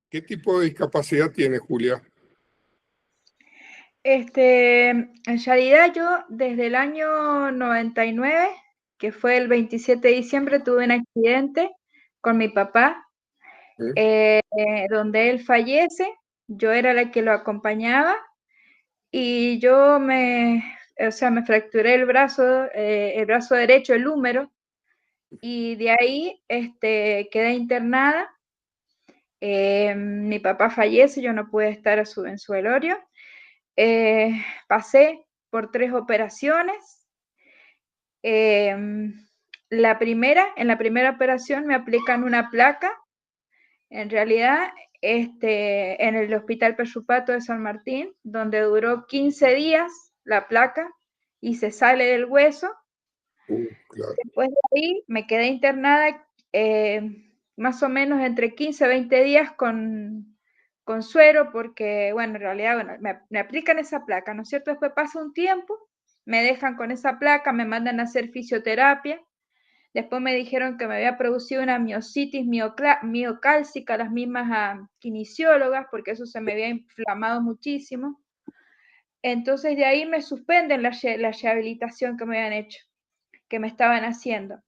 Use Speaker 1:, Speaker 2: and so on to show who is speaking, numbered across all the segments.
Speaker 1: ¿Qué tipo de discapacidad tiene Julia?
Speaker 2: En realidad yo desde el año 99, que fue el 27 de diciembre, tuve un accidente con mi papá,
Speaker 1: ¿Eh?
Speaker 2: donde él fallece. Yo era la que lo acompañaba y o sea, me fracturé el brazo derecho, el húmero, y de ahí quedé internada. Mi papá fallece, yo no pude estar en su velorio. Eh, Pasé por 3 operaciones. En la primera operación me aplican una placa. En realidad, en el Hospital Peshupato de San Martín, donde duró 15 días la placa y se sale del hueso.
Speaker 1: Claro.
Speaker 2: Después de ahí me quedé internada más o menos entre 15 y 20 días con suero, porque, bueno, en realidad, bueno, me aplican esa placa, ¿no es cierto? Después pasa un tiempo, me dejan con esa placa, me mandan a hacer fisioterapia. Después me dijeron que me había producido una miositis miocálcica, las mismas kinesiólogas, porque eso se me había inflamado muchísimo. Entonces de ahí me suspenden la rehabilitación que me habían hecho, que me estaban haciendo.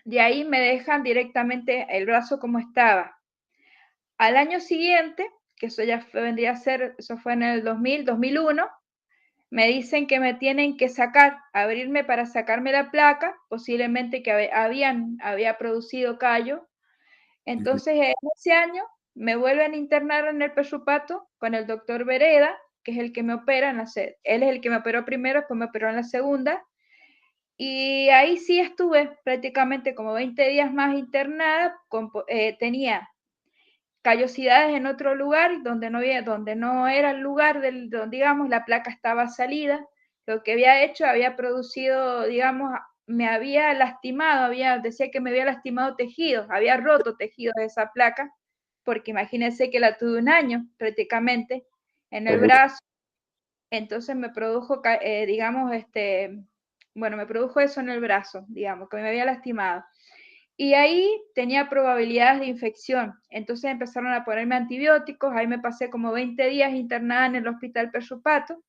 Speaker 2: De ahí me dejan directamente el brazo como estaba. Al año siguiente, que eso ya vendría a ser, eso fue en el 2001, me dicen que me tienen que abrirme para sacarme la placa, posiblemente que había producido callo. Entonces, en ese año me vuelven a internar en el Peshupato con el doctor Vereda, que es el que me opera, él es el que me operó primero, después me operó en la segunda, y ahí sí estuve prácticamente como 20 días más internada. Tenía callosidades en otro lugar donde no era el lugar donde, digamos, la placa estaba salida. Lo que había hecho había producido, digamos, me había lastimado, decía que me había lastimado tejidos, había roto tejidos de esa placa, porque imagínense que la tuve un año prácticamente en el brazo. Entonces me produjo, digamos, bueno, me produjo eso en el brazo, digamos, que me había lastimado. Y ahí tenía probabilidades de infección. Entonces empezaron a ponerme antibióticos. Ahí me pasé como 20 días internada en el Hospital Peshupato.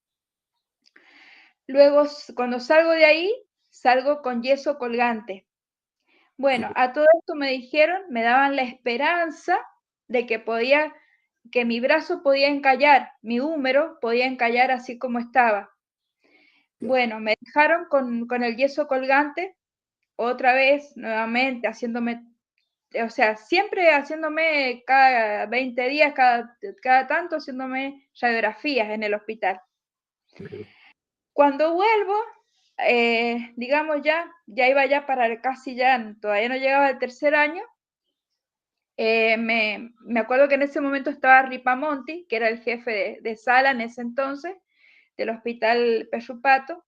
Speaker 2: Luego, cuando salgo de ahí, salgo con yeso colgante. Bueno, a todo esto me dijeron, me daban la esperanza de que mi brazo podía encallar, mi húmero podía encallar así como estaba. Bueno, me dejaron con el yeso colgante otra vez, nuevamente, o sea, siempre haciéndome cada 20 días, cada tanto, haciéndome radiografías en el hospital. Cuando vuelvo, digamos ya iba ya para casi ya, todavía no llegaba el tercer año. Me acuerdo que en ese momento estaba Ripamonti, que era el jefe de sala en ese entonces, del Hospital Peshupato.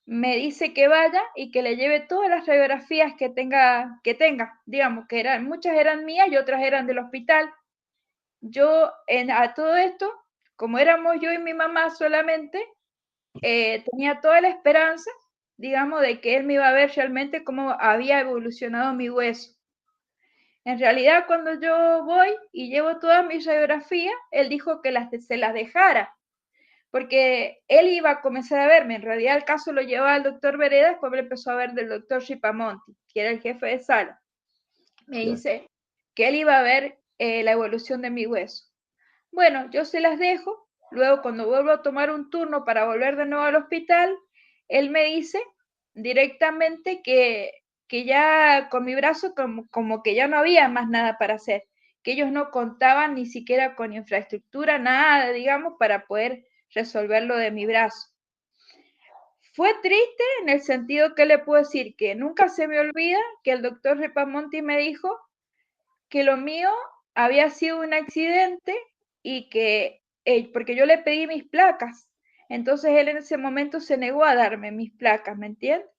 Speaker 2: Me dice que vaya y que le lleve todas las radiografías que tenga, digamos, muchas eran mías y otras eran del hospital. Yo, a todo esto, como éramos yo y mi mamá solamente, tenía toda la esperanza, digamos, de que él me iba a ver realmente cómo había evolucionado mi hueso. En realidad, cuando yo voy y llevo todas mis radiografías, él dijo que se las dejara, porque él iba a comenzar a verme. En realidad el caso lo llevaba al doctor Vereda, después me empezó a ver del doctor Ripamonti, que era el jefe de sala. Me dice que él iba a ver la evolución de mi hueso. Bueno, yo se las dejo. Luego, cuando vuelvo a tomar un turno para volver de nuevo al hospital, él me dice directamente que ya con mi brazo como que ya no había más nada para hacer, que ellos no contaban ni siquiera con infraestructura, nada, digamos, para poder resolver lo de mi brazo. Fue triste en el sentido que le puedo decir que nunca se me olvida que el doctor Ripamonti me dijo que lo mío había sido un accidente y que, porque yo le pedí mis placas, entonces él en ese momento se negó a darme mis placas, ¿me entiendes?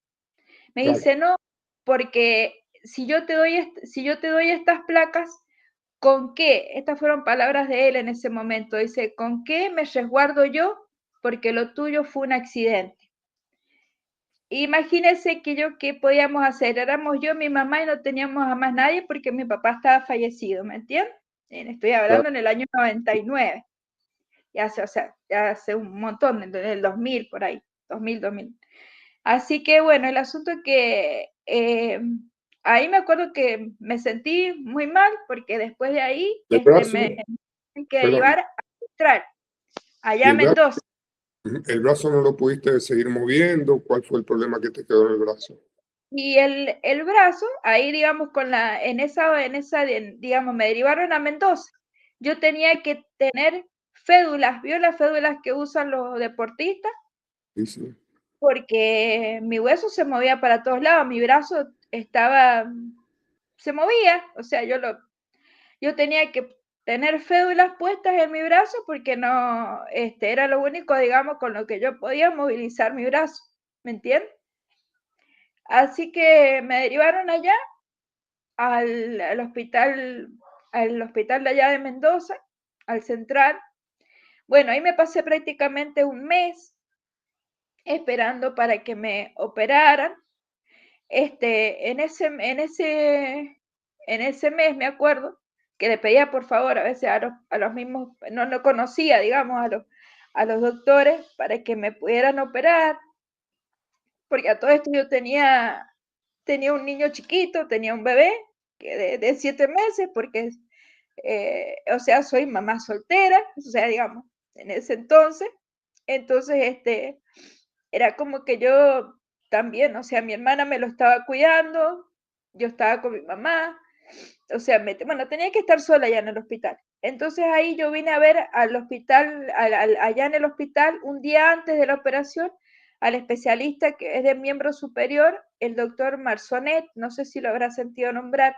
Speaker 2: Me
Speaker 1: Claro.
Speaker 2: dice, no, porque si yo te doy estas placas, ¿con qué? Estas fueron palabras de él en ese momento. Dice, ¿con qué me resguardo yo? Porque lo tuyo fue un accidente. Imagínense qué podíamos hacer. Éramos yo, mi mamá y no teníamos a más nadie porque mi papá estaba fallecido, ¿me entiendes? Estoy hablando en el año 99. Ya hace, o sea, ya hace un montón, en el 2000 por ahí, 2000. Así que bueno, el asunto es que ahí me acuerdo que me sentí muy mal porque después de ahí
Speaker 1: ¿El brazo?
Speaker 2: me tienen que
Speaker 1: Perdón.
Speaker 2: llevar a Central,
Speaker 1: ¿Y
Speaker 2: allá a Mendoza.
Speaker 1: el brazo no lo pudiste seguir moviendo? ¿Cuál fue el problema que te quedó en el brazo?
Speaker 2: Y el brazo, ahí digamos, en esa, digamos, me derivaron a Mendoza. Yo tenía que tener fédulas, ¿vio las fédulas que usan los deportistas?
Speaker 1: Sí, sí.
Speaker 2: Porque mi hueso se movía para todos lados, mi brazo se movía, o sea, yo tenía que tener fédulas puestas en mi brazo porque no, era lo único, digamos, con lo que yo podía movilizar mi brazo, ¿me entiendes? Así que me derivaron allá al hospital de allá de Mendoza, al central. Bueno, ahí me pasé prácticamente un mes esperando para que me operaran. En ese mes me acuerdo que le pedía por favor a veces a los mismos, no conocía, digamos, a los doctores para que me pudieran operar, porque a todo esto yo tenía un niño chiquito, tenía un bebé de 7 meses, porque, o sea, soy mamá soltera, o sea, digamos, en ese entonces, era como que yo también, o sea, mi hermana me lo estaba cuidando, yo estaba con mi mamá, o sea, bueno, tenía que estar sola allá en el hospital. Entonces ahí yo vine a ver al hospital, allá en el hospital, un día antes de la operación, al especialista que es de miembro superior, el doctor Marsonet, no sé si lo habrá sentido nombrar,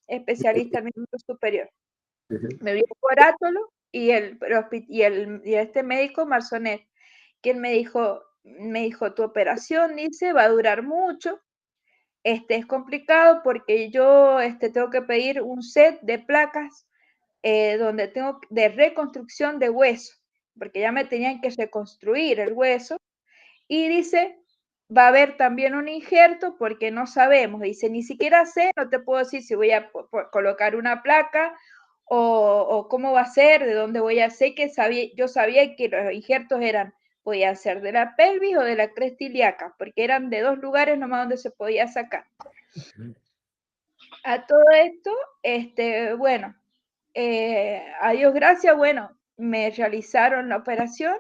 Speaker 2: especialista en miembro superior.
Speaker 1: Ujú.
Speaker 2: Me vio Corátolo y este médico Marsonet, quien me dijo, tu operación, dice, va a durar mucho, es complicado porque yo tengo que pedir un set de placas donde tengo de reconstrucción de hueso, porque ya me tenían que reconstruir el hueso. Y dice, va a haber también un injerto porque no sabemos, dice, ni siquiera sé, no te puedo decir si voy a colocar una placa o cómo va a ser, de dónde voy a hacer, yo sabía que los injertos podían ser de la pelvis o de la cresta ilíaca, porque eran de 2 lugares nomás donde se podía sacar. A todo esto, bueno, a Dios gracias, bueno, me realizaron la operación.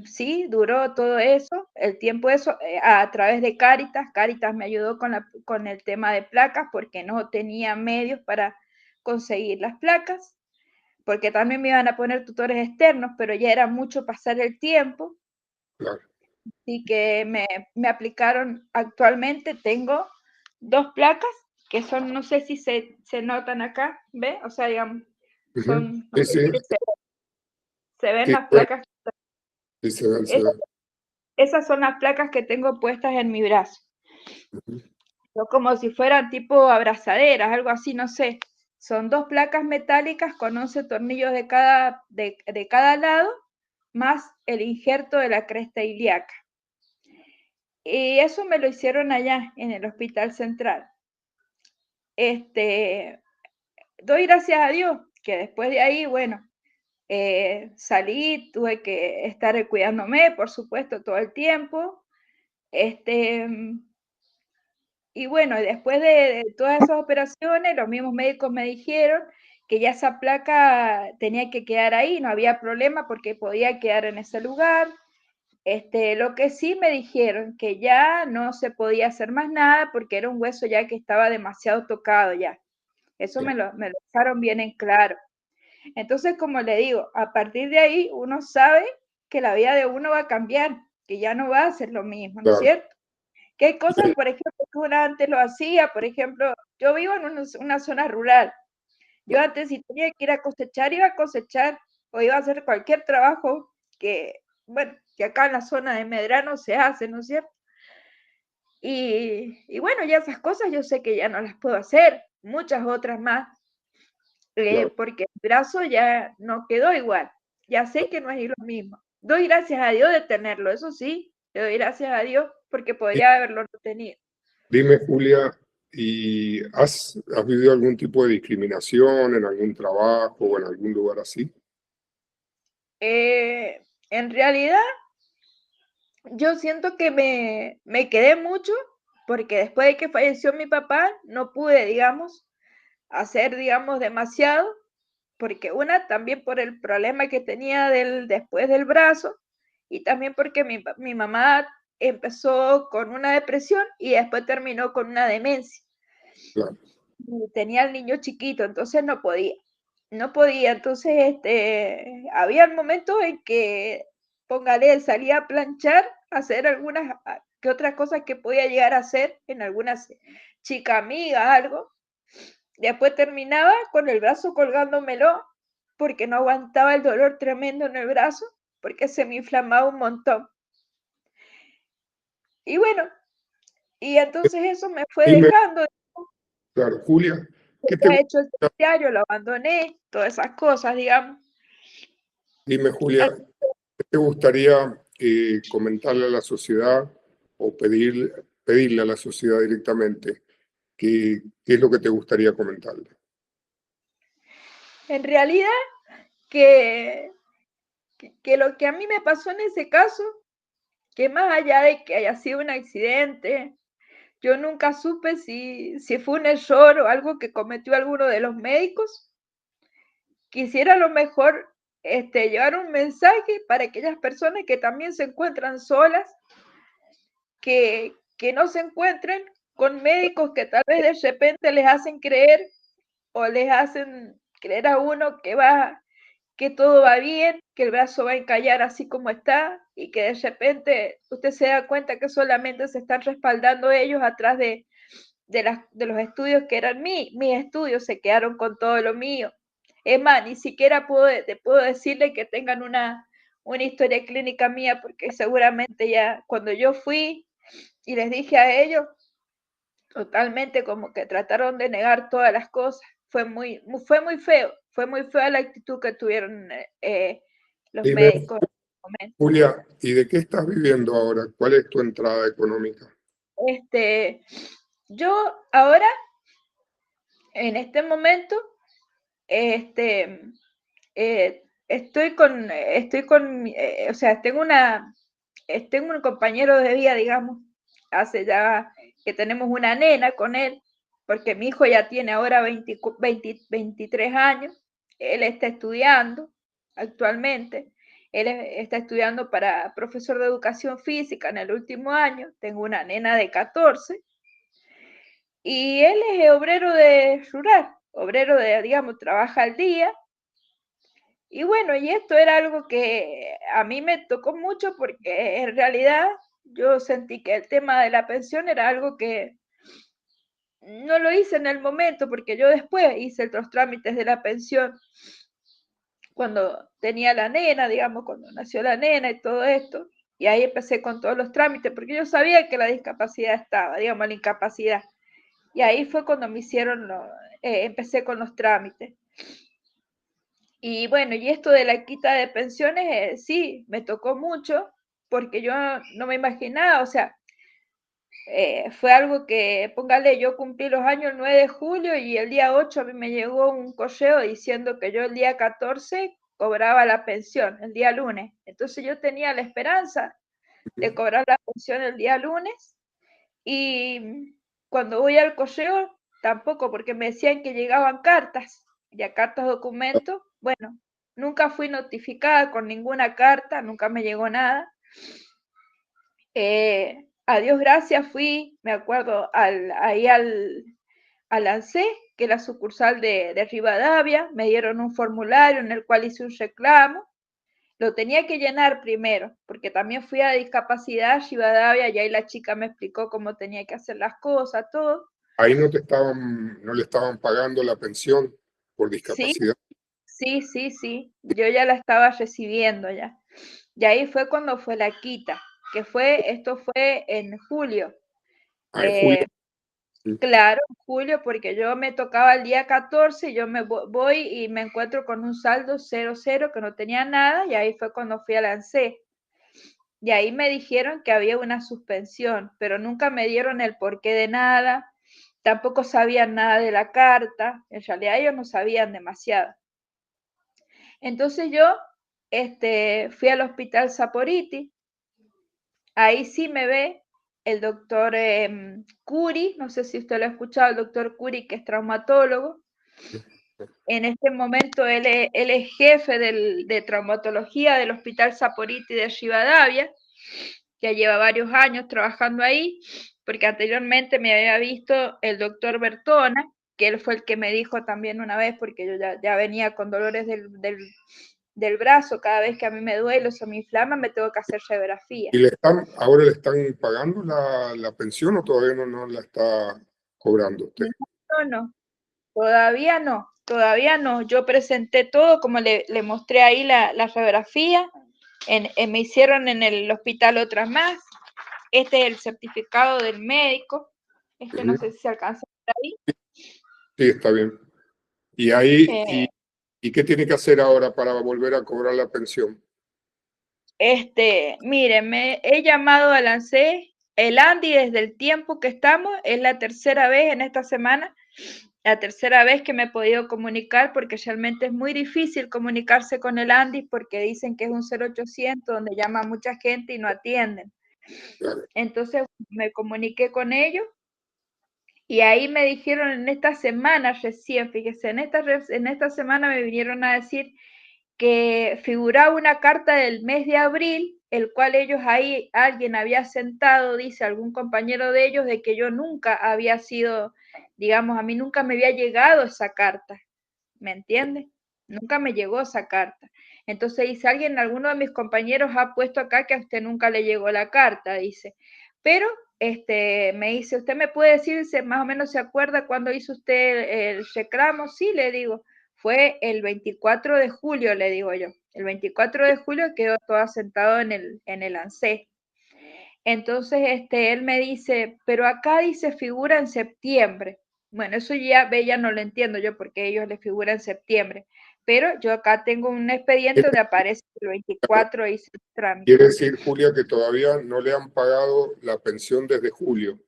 Speaker 2: Sí, duró todo eso, el tiempo eso, a través de Cáritas. Cáritas me ayudó con el tema de placas porque no tenía medios para conseguir las placas, porque también me iban a poner tutores externos, pero ya era mucho pasar el tiempo.
Speaker 1: Claro.
Speaker 2: Así que me aplicaron, actualmente tengo 2 placas que son, no sé si se notan acá, ¿ve? O sea, digamos,
Speaker 1: Ujú.
Speaker 2: son, no
Speaker 1: Sí,
Speaker 2: sé
Speaker 1: sí,
Speaker 2: si se ven
Speaker 1: sí,
Speaker 2: las
Speaker 1: bueno,
Speaker 2: placas.
Speaker 1: sí se ven, se ven.
Speaker 2: Esas son las placas que tengo puestas en mi brazo.
Speaker 1: Ujú.
Speaker 2: Son como si fueran tipo abrazaderas, algo así, no sé. Son 2 placas metálicas con 11 tornillos de cada lado, más el injerto de la cresta ilíaca. Y eso me lo hicieron allá en el Hospital Central. Doy gracias a Dios que después de ahí, bueno, salí, tuve que estar cuidándome, por supuesto, todo el tiempo. Y bueno, después de todas esas operaciones, los mismos médicos me dijeron que ya esa placa tenía que quedar ahí, no había problema porque podía quedar en ese lugar. Lo que sí me dijeron que ya no se podía hacer más nada porque era un hueso ya que estaba demasiado tocado ya. Eso me lo dejaron bien en claro. Entonces, como le digo, a partir de ahí uno sabe que la vida de uno va a cambiar, que ya no va a ser lo mismo, ¿no es
Speaker 1: Claro.
Speaker 2: cierto? Que hay cosas, por ejemplo, que uno antes lo hacía, por ejemplo, yo vivo en una zona rural. Yo antes, si tenía que ir a cosechar, iba a cosechar o iba a hacer cualquier trabajo que, bueno, que acá en la zona de Medrano se hace, ¿no es cierto? Y bueno, ya esas cosas yo sé que ya no las puedo hacer, muchas otras más,
Speaker 1: Claro.
Speaker 2: porque el brazo ya no quedó igual, ya sé que no es lo mismo. Doy gracias a Dios de tenerlo, eso sí, le doy gracias a Dios porque podría haberlo no tenido.
Speaker 1: Dime, Julia, ¿Y has vivido algún tipo de discriminación en algún trabajo o en algún lugar así?
Speaker 2: En realidad, yo siento que me quedé mucho porque después de que falleció mi papá, no pude, digamos, hacer, digamos, demasiado, porque una, también por el problema que tenía después del brazo, y también porque mi mamá empezó con una depresión y después terminó con una demencia.
Speaker 1: Claro.
Speaker 2: Y tenía al niño chiquito, entonces no podía. No podía, entonces había momentos en que, póngale, salía a planchar, hacer algunas que otras cosas que podía llegar a hacer en algunas chica amiga, algo. Después terminaba con el brazo colgándomelo porque no aguantaba el dolor tremendo en el brazo, porque se me inflamaba un montón. Y bueno, y entonces eso me fue
Speaker 1: Dime,
Speaker 2: dejando,
Speaker 1: claro, Julia, ¿qué te,
Speaker 2: he hecho el terciario, lo abandoné, todas esas cosas, digamos.
Speaker 1: dime, Julia, qué te gustaría comentarle a la sociedad o pedirle a la sociedad directamente? ¿Qué es lo que te gustaría comentarle?
Speaker 2: En realidad, que, que lo que a mí me pasó en ese caso, que más allá de que haya sido un accidente, yo nunca supe si fue un error o algo que cometió alguno de los médicos. Quisiera a lo mejor llevar un mensaje para aquellas personas que también se encuentran solas, que no se encuentren con médicos que tal vez de repente les hacen creer o les hacen creer a uno que todo va bien, que el brazo va a encallar así como está y que de repente usted se da cuenta que solamente se están respaldando ellos atrás de los estudios que eran mis estudios, se quedaron con todo lo mío. Es más, ni siquiera puedo decirle que tengan una historia clínica mía, porque seguramente ya cuando yo fui y les dije a ellos, totalmente como que trataron de negar todas las cosas. Fue muy feo la actitud que tuvieron los
Speaker 1: Dime,
Speaker 2: médicos en ese momento.
Speaker 1: Julia, ¿y de qué estás viviendo ahora? ¿Cuál es tu entrada económica?
Speaker 2: Este, yo ahora, en este momento, este, o sea, tengo un compañero de vida, digamos, hace ya que tenemos una nena con él, porque mi hijo ya tiene ahora 23 años, él está estudiando actualmente, está estudiando para profesor de educación física en el último año, tengo una nena de 14 y él es obrero de rural, obrero de, digamos, trabaja al día. Y bueno, y esto era algo que a mí me tocó mucho porque en realidad yo sentí que el tema de la pensión era algo que no lo hice en el momento, porque yo después hice otros trámites de la pensión cuando tenía la nena, digamos, cuando nació la nena y todo esto. Y ahí empecé con todos los trámites, porque yo sabía que la discapacidad estaba, digamos, la incapacidad. Y ahí fue cuando empecé con los trámites. Y bueno, y esto de la quita de pensiones, sí, me tocó mucho, porque yo no me imaginaba, o sea, fue algo que, póngale, yo cumplí los años el 9 de julio y el día 8 a mí me llegó un correo diciendo que yo el día 14 cobraba la pensión, el día lunes. Entonces yo tenía la esperanza de cobrar la pensión el día lunes y cuando voy al correo, tampoco, porque me decían que llegaban cartas, ya cartas documentos. Bueno, nunca fui notificada con ninguna carta, nunca me llegó nada. A Dios gracias fui, me acuerdo, ahí al ANSE, que es la sucursal de Rivadavia, me dieron un formulario en el cual hice un reclamo. Lo tenía que llenar primero, porque también fui a discapacidad Rivadavia y ahí la chica me explicó cómo tenía que hacer las cosas, todo.
Speaker 1: Ahí no le estaban pagando la pensión por
Speaker 2: Sí,
Speaker 1: discapacidad.
Speaker 2: sí, yo ya la estaba recibiendo ya. Y ahí fue cuando fue la quita, esto fue en julio.
Speaker 1: Ah, en julio,
Speaker 2: Eh,
Speaker 1: sí.
Speaker 2: claro, en julio, porque yo me tocaba el día 14 y yo voy y me encuentro con un saldo 00 que no tenía nada, y ahí fue cuando fui al ANSE. Y ahí me dijeron que había una suspensión, pero nunca me dieron el porqué de nada. tampoco sabían nada de la carta, en realidad ellos no sabían demasiado. Entonces yo fui al hospital Saporiti, ahí sí me ve el doctor Curi, no sé si usted lo ha escuchado, el doctor Curi, que es traumatólogo. En este momento él es jefe de traumatología del hospital Saporiti de Rivadavia, ya lleva varios años trabajando ahí, porque anteriormente me había visto el doctor Bertona, que él fue el que me dijo también una vez, porque yo ya venía con dolores del brazo, cada vez que a mí me duele o se me inflama, me tengo que hacer radiografía.
Speaker 1: ¿Y ahora le están pagando la pensión o todavía no la está cobrando usted?
Speaker 2: No, todavía no. Yo presenté todo, como le mostré ahí la radiografía, me hicieron en el hospital otras más. Este es el certificado del médico. No sé si se alcanza por ahí.
Speaker 1: Sí, está bien. ¿Y ahí, y qué tiene que hacer ahora para volver a cobrar la pensión?
Speaker 2: Mire, me he llamado al ANSES, el Andy desde el tiempo que estamos, es la tercera vez en esta semana, la tercera vez que me he podido comunicar, porque realmente es muy difícil comunicarse con el Andy porque dicen que es un 0800 donde llama mucha gente y no atienden.
Speaker 1: Claro.
Speaker 2: Entonces me comuniqué con ellos y ahí me dijeron en esta semana recién, fíjese, en esta semana me vinieron a decir que figuraba una carta del mes de abril, el cual ellos ahí, alguien había sentado, dice algún compañero de ellos, de que yo nunca había sido, digamos, a mí nunca me había llegado esa carta, ¿me entiende? Nunca me llegó esa carta. Entonces dice, alguno de mis compañeros ha puesto acá que a usted nunca le llegó la carta, dice. Pero me dice, ¿usted me puede decir si más o menos se acuerda cuándo hizo usted el reclamo? Sí, le digo, fue el 24 de julio, le digo yo. El 24 de julio quedó todo sentado en el ANSES. Entonces, él me dice, pero acá dice figura en septiembre. Bueno, eso ya no lo entiendo yo porque ellos le figuran en septiembre. Pero yo acá tengo un expediente donde aparece el 24 hice el trámite.
Speaker 1: Quiere decir, Julia, que todavía no le han pagado la pensión desde julio.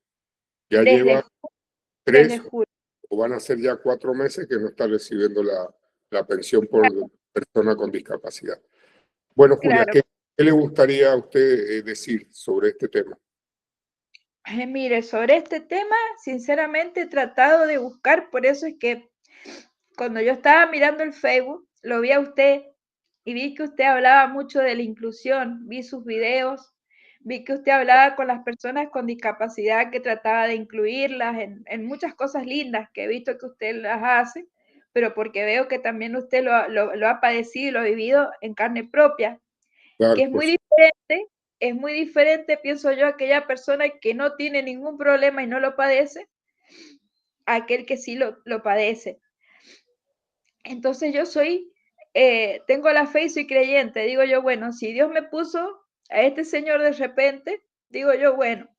Speaker 1: Ya lleva
Speaker 2: desde
Speaker 1: 3
Speaker 2: julio.
Speaker 1: o van a ser ya 4 meses que no está recibiendo la pensión por persona con discapacidad. Bueno, Julia,
Speaker 2: Claro.
Speaker 1: ¿qué le gustaría a usted decir sobre este tema?
Speaker 2: Mire, sobre este tema, sinceramente he tratado de buscar, por eso es que cuando yo estaba mirando el Facebook, lo vi a usted y vi que usted hablaba mucho de la inclusión, vi sus videos, vi que usted hablaba con las personas con discapacidad, que trataba de incluirlas en muchas cosas lindas que he visto que usted las hace, pero porque veo que también usted lo ha padecido y lo ha vivido en carne propia,
Speaker 1: Claro,
Speaker 2: que es muy diferente, pienso yo, aquella persona que no tiene ningún problema y no lo padece, a aquel que sí lo padece. Entonces yo tengo la fe y soy creyente. Digo yo, bueno, si Dios me puso a este señor de repente, digo yo, bueno,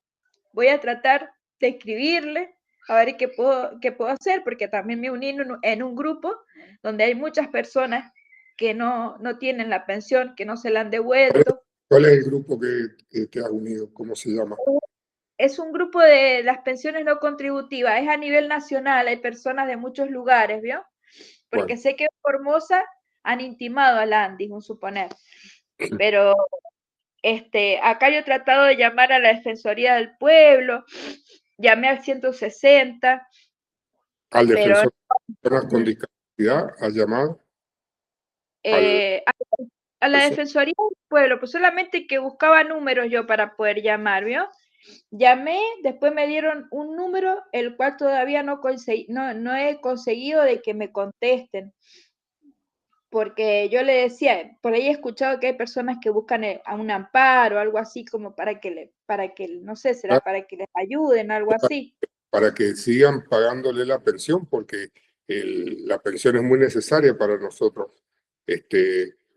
Speaker 2: voy a tratar de escribirle, a ver qué puedo hacer, porque también me uní en un grupo donde hay muchas personas que no tienen la pensión, que no se la han devuelto.
Speaker 1: ¿Cuál es el grupo que te ha unido? ¿Cómo se llama?
Speaker 2: Es un grupo de las pensiones no contributivas, es a nivel nacional, hay personas de muchos lugares, ¿vio? Porque
Speaker 1: Bueno,
Speaker 2: sé que en Formosa han intimado a Landis, un suponer. Pero acá yo he tratado de llamar a la Defensoría del Pueblo, llamé al 160,
Speaker 1: al
Speaker 2: pero
Speaker 1: defensor de personas con discapacidad ha llamado al
Speaker 2: a la Defensoría del Pueblo, pues solamente que buscaba números yo para poder llamar, ¿vio? Llamé, después me dieron un número, el cual todavía no he conseguido de que me contesten. Porque yo le decía, por ahí he escuchado que hay personas que buscan a un amparo, algo así como para que, no sé, será para que les ayuden, algo así.
Speaker 1: para que sigan pagándole la pensión, porque la pensión es muy necesaria para nosotros.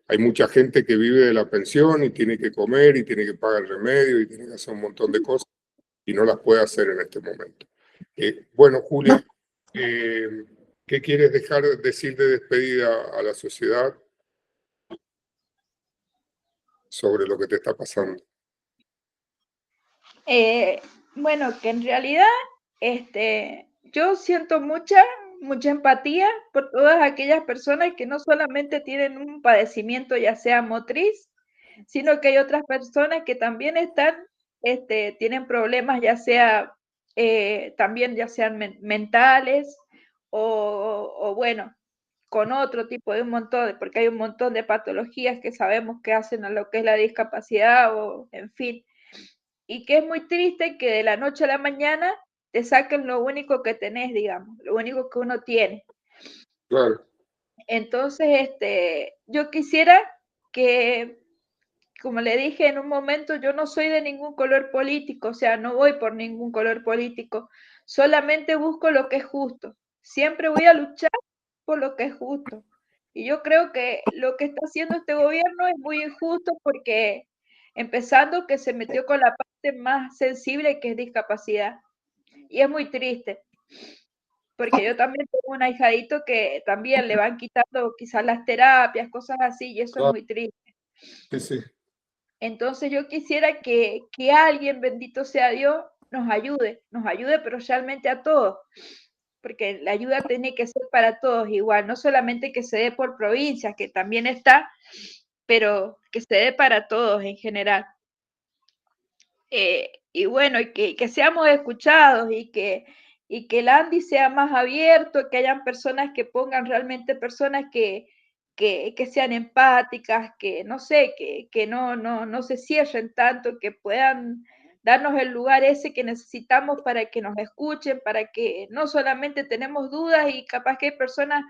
Speaker 1: Hay mucha gente que vive de la pensión y tiene que comer y tiene que pagar el remedio y tiene que hacer un montón de cosas y no las puede hacer en este momento. Bueno, Julia, ¿qué quieres decir de despedida a la sociedad sobre lo que te está pasando?
Speaker 2: Bueno, que en realidad yo siento mucha empatía por todas aquellas personas que no solamente tienen un padecimiento, ya sea motriz, sino que hay otras personas que también tienen problemas, ya sea también, ya sean mentales o bueno, con otro tipo de un montón, porque hay un montón de patologías que sabemos que hacen a lo que es la discapacidad o en fin, y que es muy triste que de la noche a la mañana te saquen lo único que tenés, digamos, lo único que uno tiene.
Speaker 1: Claro,
Speaker 2: Entonces, yo quisiera que, como le dije en un momento, yo no soy de ningún color político, o sea, no voy por ningún color político, solamente busco lo que es justo. Siempre voy a luchar por lo que es justo. Y yo creo que lo que está haciendo este gobierno es muy injusto porque empezando que se metió con la parte más sensible que es discapacidad. Y es muy triste, porque yo también tengo un ahijadito que también le van quitando quizás las terapias, cosas así, y eso es
Speaker 1: claro,
Speaker 2: muy triste.
Speaker 1: sí, sí.
Speaker 2: Entonces yo quisiera que alguien, bendito sea Dios, nos ayude, pero realmente a todos, porque la ayuda tiene que ser para todos igual, no solamente que se dé por provincias, que también está, pero que se dé para todos en general. Y bueno, y que seamos escuchados y que el Andy sea más abierto, que hayan personas que pongan realmente personas que sean empáticas, que no sé, que no se cierren tanto, que puedan darnos el lugar ese que necesitamos para que nos escuchen, para que no solamente tenemos dudas y capaz que hay personas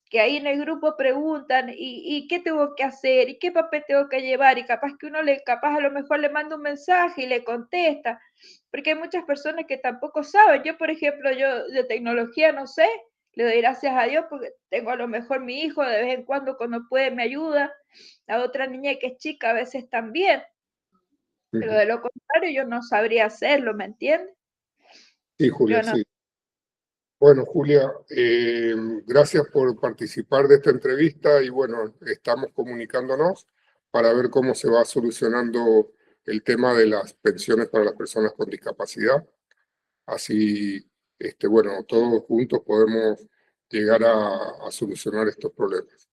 Speaker 2: que ahí en el grupo preguntan, ¿y qué tengo que hacer? ¿Y qué papel tengo que llevar? Y capaz que capaz a lo mejor le manda un mensaje y le contesta, porque hay muchas personas que tampoco saben. Yo, por ejemplo, yo de tecnología no sé, le doy gracias a Dios porque tengo a lo mejor mi hijo, de vez en cuando puede me ayuda, la otra niña que es chica a veces también, pero
Speaker 1: Ujú.
Speaker 2: de lo contrario yo no sabría hacerlo, ¿me entiendes?
Speaker 1: Sí, Julia,
Speaker 2: Yo no.
Speaker 1: sí. Bueno, Julia, gracias por participar de esta entrevista y bueno, estamos comunicándonos para ver cómo se va solucionando el tema de las pensiones para las personas con discapacidad. Así, bueno, todos juntos podemos llegar a solucionar estos problemas.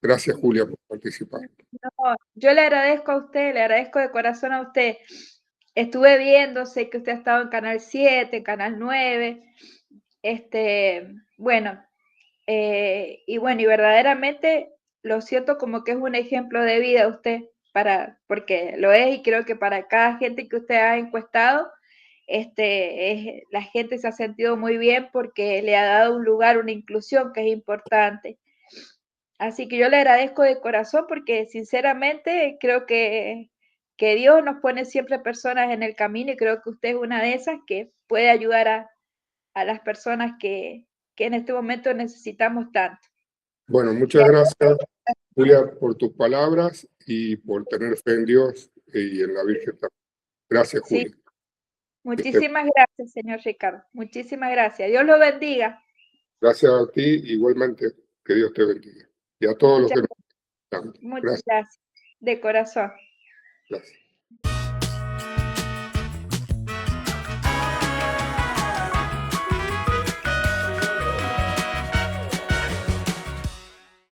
Speaker 1: Gracias, Julia, por participar.
Speaker 2: No, yo le agradezco a usted, le agradezco de corazón a usted. Estuve viendo, sé que usted ha estado en Canal 7, Canal 9, bueno, y bueno, y verdaderamente lo siento como que es un ejemplo de vida usted, porque lo es y creo que para cada gente que usted ha encuestado, la gente se ha sentido muy bien porque le ha dado un lugar, una inclusión que es importante. Así que yo le agradezco de corazón porque sinceramente creo que Dios nos pone siempre personas en el camino y creo que usted es una de esas que puede ayudar a las personas que en este momento necesitamos tanto.
Speaker 1: Bueno,
Speaker 2: Y
Speaker 1: muchas gracias, Julia, por tus palabras y por tener fe en Dios y en la Virgen también. Gracias,
Speaker 2: sí,
Speaker 1: Julia.
Speaker 2: muchísimas gracias, señor Ricardo. Muchísimas gracias. Dios lo bendiga.
Speaker 1: Gracias a ti, igualmente, que Dios te bendiga. Y a todos los
Speaker 2: Muchas,
Speaker 1: que nos están.
Speaker 2: muchas
Speaker 1: Gracias,
Speaker 2: gracias. De corazón.
Speaker 1: gracias.